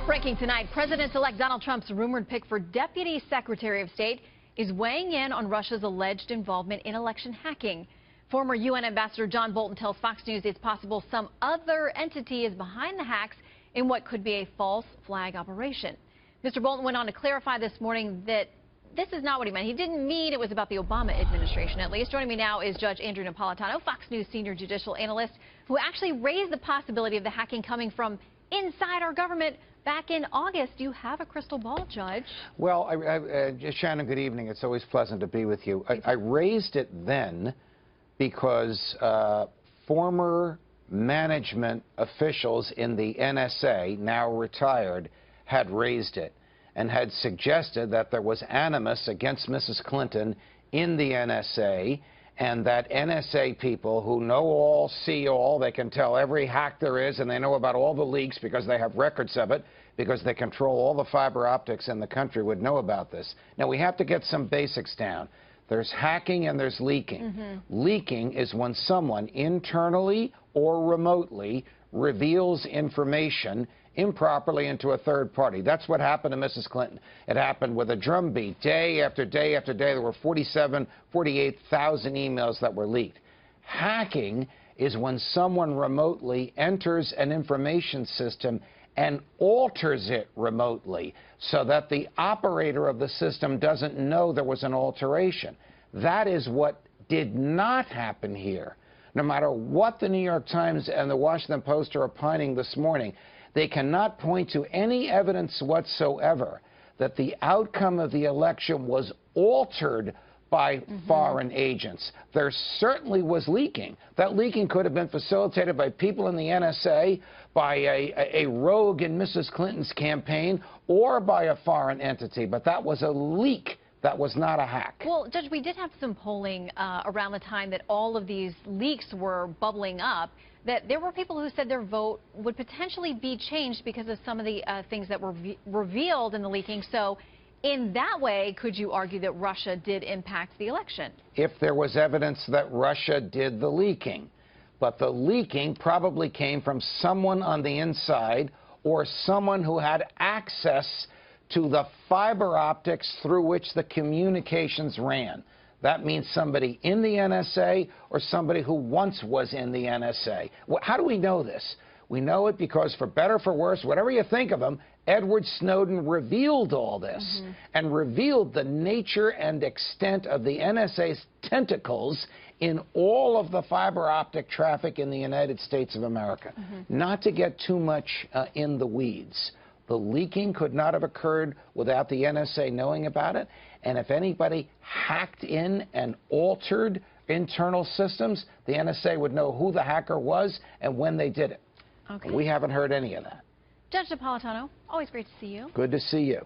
Breaking tonight, President-elect Donald Trump's rumored pick for Deputy Secretary of State is weighing in on Russia's alleged involvement in election hacking. Former UN Ambassador John Bolton tells Fox News it's possible some other entity is behind the hacks in what could be a false flag operation. Mr. Bolton went on to clarify this morning that this is not what he meant. He didn't mean it was about the Obama administration, at least. Joining me now is Judge Andrew Napolitano, Fox News senior judicial analyst, who actually raised the possibility of the hacking coming from inside our government back in August. Do you have a crystal ball, Judge? Well, Shannon, good evening. It's always pleasant to be with you. I raised it then because former management officials in the NSA, now retired, had raised it and had suggested that there was animus against Mrs. Clinton in the NSA, and that NSA people who know all, see all, they can tell every hack there is, and they know about all the leaks because they have records of it, because they control all the fiber optics in the country, would know about this. Now, we have to get some basics down. There's hacking and there's leaking. Leaking is when someone internally or remotely reveals information improperly into a third party. That's what happened to Mrs. Clinton. It happened with a drumbeat. Day after day after day, there were 48,000 emails that were leaked. Hacking is when someone remotely enters an information system and alters it remotely so that the operator of the system doesn't know there was an alteration. That is what did not happen here. No matter what the New York Times and the Washington Post are opining this morning, they cannot point to any evidence whatsoever that the outcome of the election was altered by foreign agents. There certainly was leaking. That leaking could have been facilitated by people in the NSA, by a rogue in Mrs. Clinton's campaign, or by a foreign entity. But that was a leak. That was not a hack. Well, Judge, we did have some polling around the time that all of these leaks were bubbling up, that there were people who said their vote would potentially be changed because of some of the things that were revealed in the leaking. So in that way, could you argue that Russia did impact the election? If there was evidence that Russia did the leaking. But the leaking probably came from someone on the inside or someone who had access to the fiber optics through which the communications ran. That means somebody in the NSA or somebody who once was in the NSA. How do we know this? We know it because, for better or for worse, whatever you think of him, Edward Snowden revealed all this and revealed the nature and extent of the NSA's tentacles in all of the fiber optic traffic in the United States of America. Not to get too much in the weeds. The leaking could not have occurred without the NSA knowing about it. And if anybody hacked in and altered internal systems, the NSA would know who the hacker was and when they did it. We haven't heard any of that. Judge Napolitano, always great to see you. Good to see you.